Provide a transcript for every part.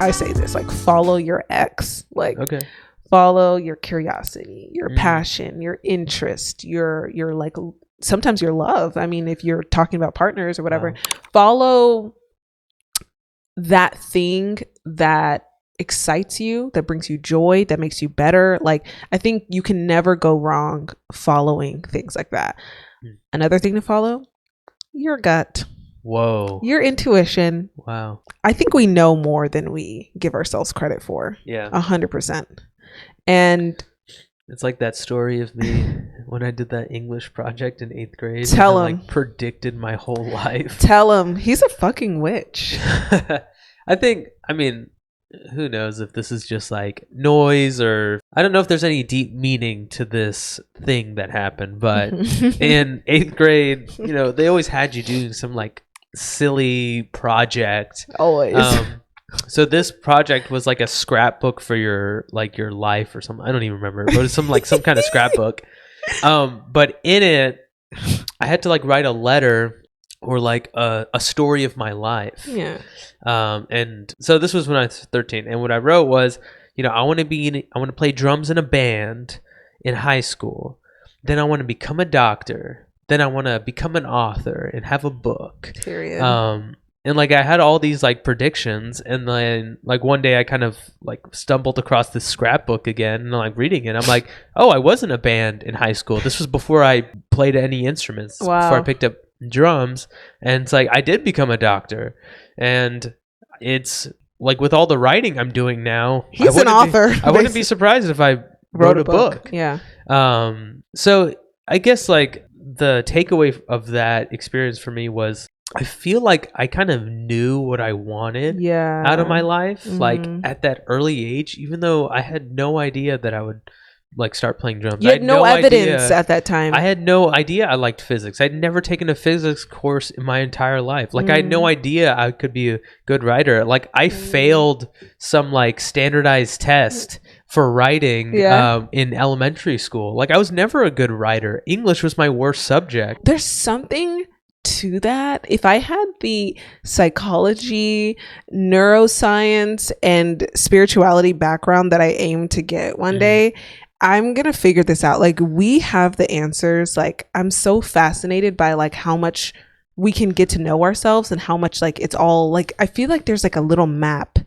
I say this, like, follow your ex, like, Okay. follow your curiosity, your passion, your interest, your like, sometimes your love. I mean, if you're talking about partners or whatever, follow that thing that excites you, that brings you joy, that makes you better. Like, I think you can never go wrong following things like that. Another thing to follow, your gut. Whoa. Your intuition. Wow. I think we know more than we give ourselves credit for. Yeah. 100%. And it's like that story of me when I did that English project in 8th grade. Tell him. Like, predicted my whole life. Tell him. He's a fucking witch. I mean, who knows if this is just like noise, or I don't know if there's any deep meaning to this thing that happened. But in 8th grade, you know, they always had you doing some like silly project. Always. So this project was like a scrapbook for your life or something. I don't even remember, but it was some kind of scrapbook. But in it, I had to like write a letter or like a story of my life. Yeah. And so this was when I was 13, and what I wrote was, you know, I want to play drums in a band in high school. Then I want to become a doctor. Then I want to become an author and have a book. Period. And like I had all these like predictions, and then like one day I kind of like stumbled across this scrapbook again, and I'm like reading it. I'm like, oh, I was in a band in high school. This was before I played any instruments. Wow. Before I picked up drums. And it's like I did become a doctor, and it's like with all the writing I'm doing now, he's an author. I wouldn't be surprised if I wrote a book. Yeah. So I guess like the takeaway of that experience for me was I feel like I kind of knew what I wanted out of my life, like at that early age, even though I had no idea that I would like start playing drums. You had no evidence at that time. I had no idea I liked physics. I'd never taken a physics course in my entire life. Like I had no idea I could be a good writer. Like I failed some like standardized test for writing in elementary school. Like I was never a good writer. English was my worst subject. There's something to that. If I had the psychology, neuroscience, and spirituality background that I aim to get one day, I'm gonna figure this out. Like we have the answers. Like I'm so fascinated by like how much we can get to know ourselves and how much like it's all like I feel like there's like a little map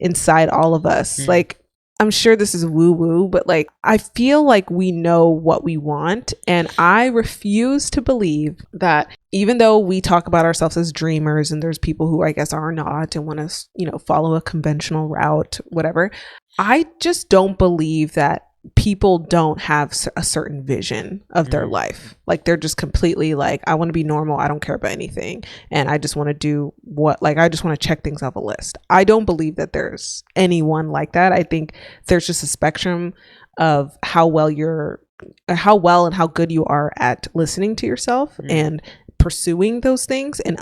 inside all of us. Like I'm sure this is woo woo, but like I feel like we know what we want, and I refuse to believe that even though we talk about ourselves as dreamers, and there's people who I guess are not and want to, you know, follow a conventional route, whatever. I just don't believe that people don't have a certain vision of their life. Like they're just completely like, I want to be normal. I don't care about anything. And I just want to do what, like, I just want to check things off a list. I don't believe that there's anyone like that. I think there's just a spectrum of how well and how good you are at listening to yourself and pursuing those things and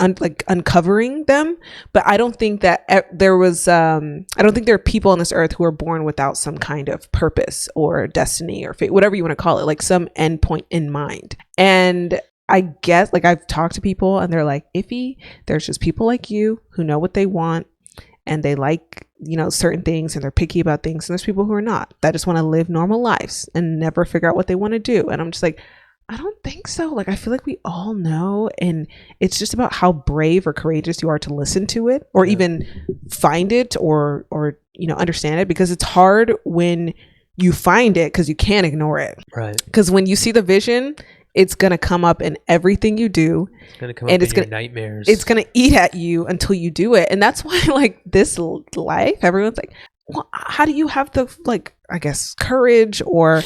uncovering them. But I don't think that there are people on this earth who are born without some kind of purpose or destiny or fate, whatever you want to call it, like some end point in mind. And I guess like I've talked to people and they're like, Iffy, there's just people like you who know what they want and they like, you know, certain things and they're picky about things. And there's people who are not, that just want to live normal lives and never figure out what they want to do. And I'm just like, I don't think so. Like, I feel like we all know, and it's just about how brave or courageous you are to listen to it or even find it or, you know, understand it, because it's hard when you find it because you can't ignore it. Right. Because when you see the vision, it's going to come up in everything you do. It's going to come up in your nightmares. It's going to eat at you until you do it. And that's why like this life, everyone's like, well, how do you have the, like, I guess, courage or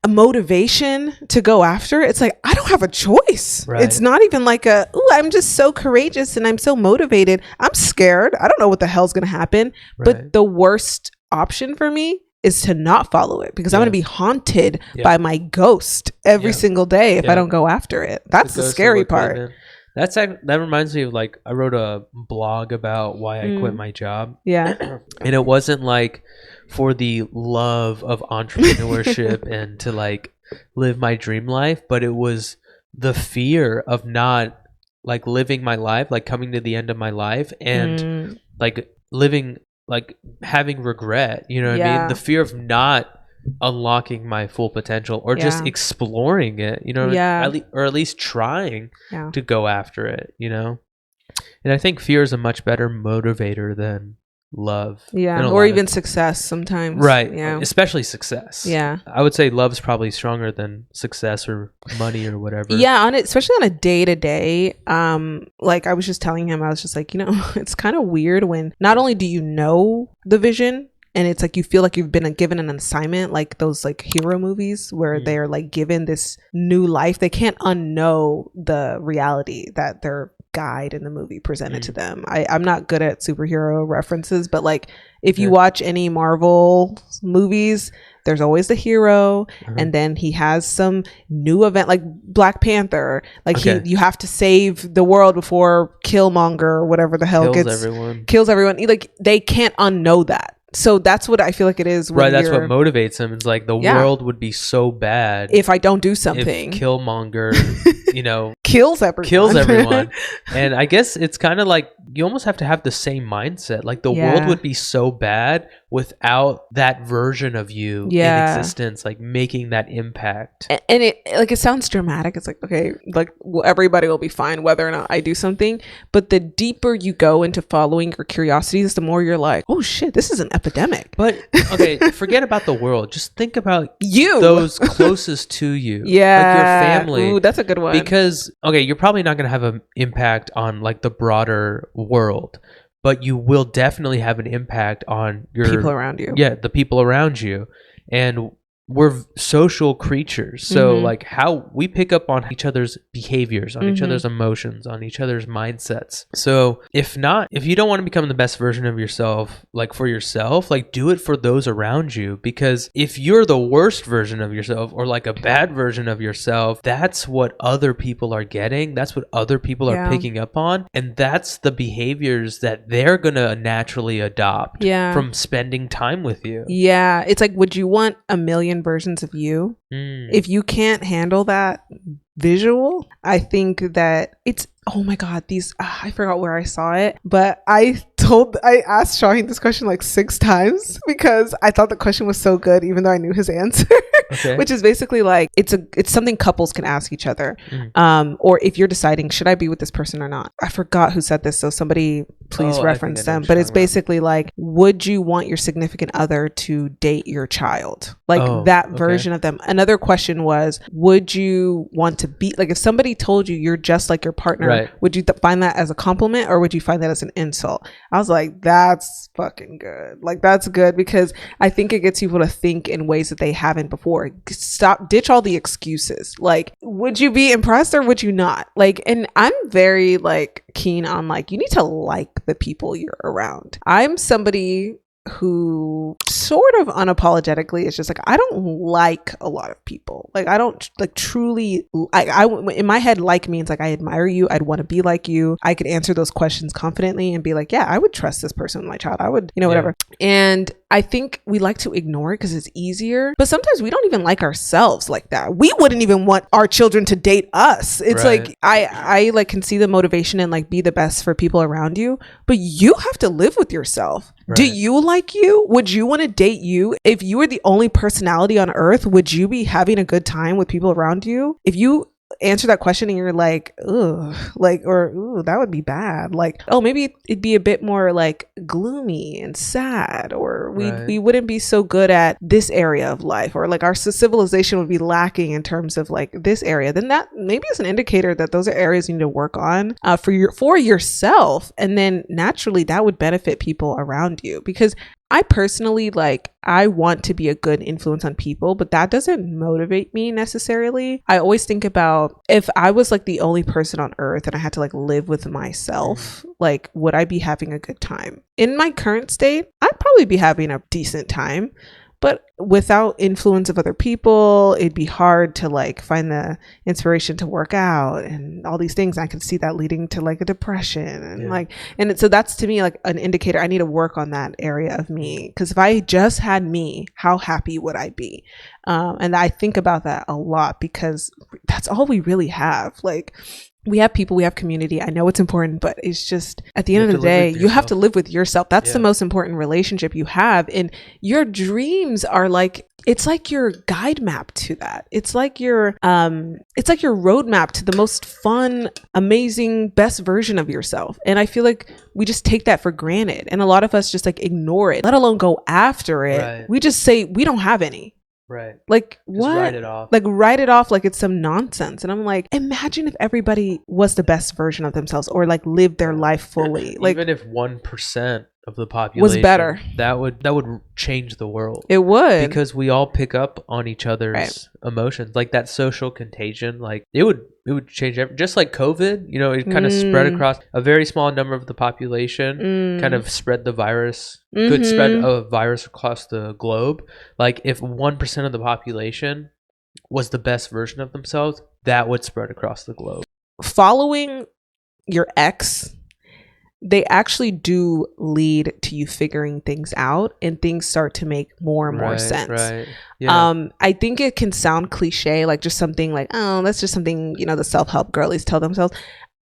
a motivation to go after it? It's like, I don't have a choice. Right. It's not even like I'm just so courageous and I'm so motivated. I'm scared. I don't know what the hell's going to happen. Right. But the worst option for me is to not follow it, because I'm going to be haunted by my ghost every single day if I don't go after it. That's the scary part. That reminds me of like, I wrote a blog about why I quit my job. Yeah. And it wasn't like for the love of entrepreneurship and to like live my dream life, but it was the fear of not like living my life, like coming to the end of my life and like living like having regret, you know what I mean? The fear of not unlocking my full potential, or just exploring it, you know, or at least trying to go after it, you know. And I think fear is a much better motivator than love, or even success sometimes, right? Especially success. I would say love's probably stronger than success or money or whatever. Especially on a day-to-day, like I was just telling him, I was just like, you know, it's kind of weird when not only do you know the vision, and it's like you feel like you've been given an assignment, like those like hero movies where they're like given this new life. They can't unknow the reality that their guide in the movie presented to them. I'm not good at superhero references, but like if you watch any Marvel movies, there's always the hero, and then he has some new event like Black Panther. Like you have to save the world before Killmonger or whatever the hell kills everyone. Like they can't unknow that. So that's what I feel like it is. Right, that's what motivates him. It's like the world would be so bad if I don't do something. If Killmonger, you know, kills everyone. And I guess it's kind of like you almost have to have the same mindset. Like the world would be so bad without that version of you in existence, like making that impact. And it like it sounds dramatic. It's like, okay, like everybody will be fine whether or not I do something. But the deeper you go into following your curiosities, the more you're like, oh shit, this is an epidemic. But okay, forget about the world. Just think about those closest to you. Like your family. Ooh, that's a good one. Because okay, you're probably not going to have an impact on like the broader world, but you will definitely have an impact on your people around you. Yeah, the people around you. And we're social creatures, so like how we pick up on each other's behaviors, on each other's emotions, on each other's mindsets. So if you don't want to become the best version of yourself, like for yourself, like do it for those around you. Because if you're the worst version of yourself or like a bad version of yourself, that's what other people are getting, that's what other people are picking up on, and that's the behaviors that they're gonna naturally adopt from spending time with you. It's like, would you want a million versions of you? If you can't handle that visual, I think that it's, oh my god, these I forgot where I saw it, but I asked Shaheen this question like 6 times because I thought the question was so good even though I knew his answer. Which is basically like it's something couples can ask each other, or if you're deciding should I be with this person or not. I forgot who said this, so somebody please reference them, but it's basically like, would you want your significant other to date your child, like that version of them. Another question was, would you want to be like, if somebody told you you're just like your partner, would you find that as a compliment or would you find that as an insult? I was like, that's fucking good. Like that's good, because I think it gets people to think in ways that they haven't before. Ditch all the excuses. Like, would you be impressed or would you not? Like, and I'm very like keen on like, you need to like the people you're around. I'm somebody who sort of unapologetically is just like, I don't like a lot of people. Like I don't like truly, I in my head, like means like I admire you, I'd want to be like you, I could answer those questions confidently and be like, yeah, I would trust this person with my child, I would, you know, whatever. And I think we like to ignore it because it's easier, but sometimes we don't even like ourselves like that. We wouldn't even want our children to date us. It's like I like can see the motivation and like be the best for people around you, but you have to live with yourself. Do you like you? Would you want to date you? If you were the only personality on earth, would you be having a good time with people around you? If you answer that question and you're like, ugh, like, or ooh, that would be bad, like, oh, maybe it'd be a bit more like gloomy and sad, or we wouldn't be so good at this area of life, or like our civilization would be lacking in terms of like this area, then that maybe is an indicator that those are areas you need to work on for yourself, and then naturally that would benefit people around you. Because I personally, like, I want to be a good influence on people, but that doesn't motivate me necessarily. I always think about, if I was like the only person on earth and I had to like live with myself, like, would I be having a good time? In my current state, I'd probably be having a decent time. But without influence of other people, it'd be hard to like find the inspiration to work out and all these things. I can see that leading to like a depression and so that's to me like an indicator. I need to work on that area of me, because if I just had me, how happy would I be? And I think about that a lot because that's all we really have. Like, we have people, we have community. I know it's important, but it's just at the end of the day, you have to live with yourself. That's the most important relationship you have. And your dreams are like, it's like your guide map to that. It's like your roadmap to the most fun, amazing, best version of yourself. And I feel like we just take that for granted. And a lot of us just like ignore it, let alone go after it. Right. We just say we don't have any. Right. Like, just what? write it off. Like, write it off like it's some nonsense. And I'm like, imagine if everybody was the best version of themselves, or like lived their life fully. Like, even if 1% of the population was better, that would change the world. It would, because we all pick up on each other's emotions, like that social contagion. Like it would change just like COVID, you know, it kind of spread across a very small number of the population, kind of spread the virus, could spread a virus across the globe. Like if 1% of the population was the best version of themselves, that would spread across the globe. Following your ex, they actually do lead to you figuring things out, and things start to make more and more sense. Right. Yeah. I think it can sound cliche, like just something like, oh, that's just something, you know, the self-help girlies tell themselves.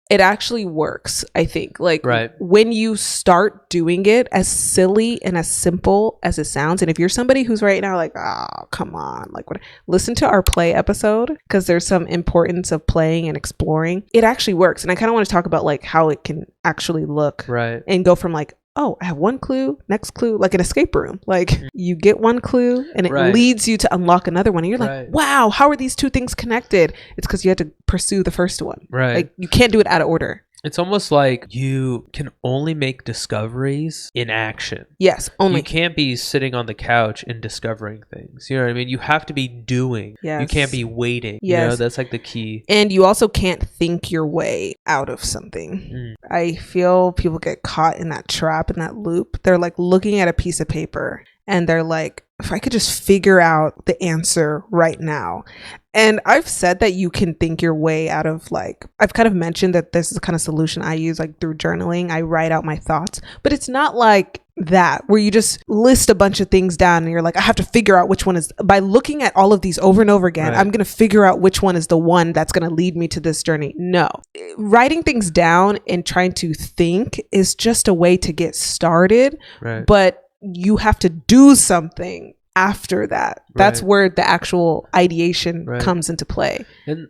It actually works, I think. Like when you start doing it, as silly and as simple as it sounds. And if you're somebody who's right now like, oh, come on, like what? Listen to our play episode, because there's some importance of playing and exploring. It actually works. And I kind of want to talk about like how it can actually look and go from like, oh, I have one clue, next clue, like an escape room. Like you get one clue and it leads you to unlock another one. And you're like, wow, how are these two things connected? It's because you had to pursue the first one. Right. Like you can't do it out of order. It's almost like you can only make discoveries in action. Yes, only. You can't be sitting on the couch and discovering things. You know what I mean? You have to be doing. Yes. You can't be waiting. Yes. You know, that's like the key. And you also can't think your way out of something. I feel people get caught in that trap, in that loop. They're like looking at a piece of paper and they're like, if I could just figure out the answer right now. And I've said that you can think your way out of, like, I've kind of mentioned that this is the kind of solution I use, like through journaling. I write out my thoughts, but it's not like that where you just list a bunch of things down and you're like, I have to figure out which one is, by looking at all of these over and over again, I'm going to figure out which one is the one that's going to lead me to this journey. No, writing things down and trying to think is just a way to get started. But you have to do something after that. That's where the actual ideation comes into play. And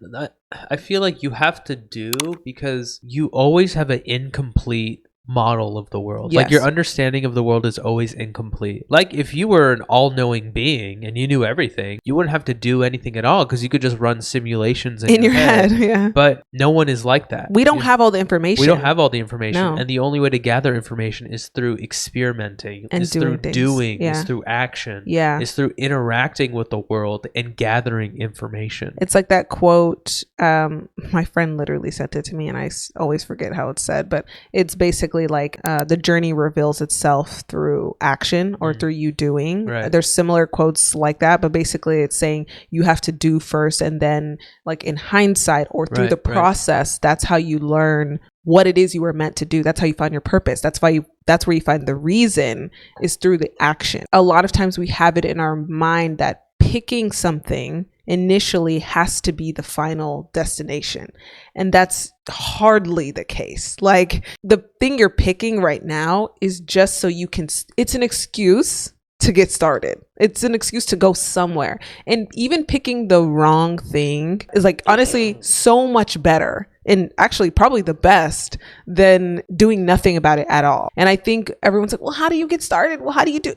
I feel like you have to do, because you always have an incomplete model of the world. Like your understanding of the world is always incomplete. Like if you were an all-knowing being and you knew everything, you wouldn't have to do anything at all, because you could just run simulations in your head. But no one is like that. We don't have all the information. We don't have all the information. No. And the only way to gather information is through experimenting, and is through doing, is through action, is through interacting with the world and gathering information. It's like that quote, my friend literally sent it to me and I always forget how it's said, but it's basically like the journey reveals itself through action, or through you doing. There's similar quotes like that, but basically it's saying you have to do first, and then like in hindsight or through the process, that's how you learn what it is you were meant to do. That's how you find your purpose. That's where you find the reason, is through the action. A lot of times we have it in our mind that picking something initially has to be the final destination. And that's hardly the case. Like the thing you're picking right now is just so you can, it's an excuse to get started. It's an excuse to go somewhere. And even picking the wrong thing is like honestly so much better, and actually probably the best, than doing nothing about it at all. And I think everyone's like, well, how do you get started? Well, how do you do?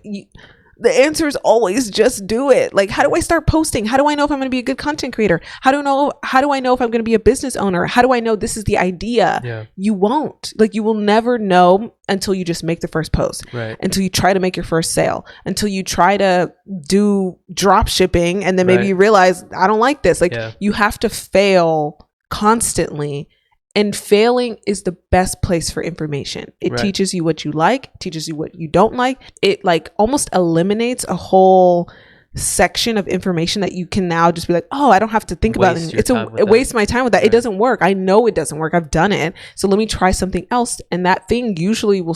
The answer is always just do it. Like, how do I start posting? How do I know if I'm going to be a good content creator? How do I know if I'm going to be a business owner? How do I know this is the idea? You won't. Like, you will never know until you just make the first post, until you try to make your first sale, until you try to do drop shipping, and then maybe you realize, I don't like this. Like, you have to fail constantly. And failing is the best place for information. It teaches you what you like, teaches you what you don't like. It like almost eliminates a whole section of information that you can now just be like, oh, I don't have to think about it. It wastes my time with that. It doesn't work. I know it doesn't work. I've done it. So let me try something else. And that thing usually will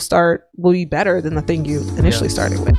be better than the thing you initially started with.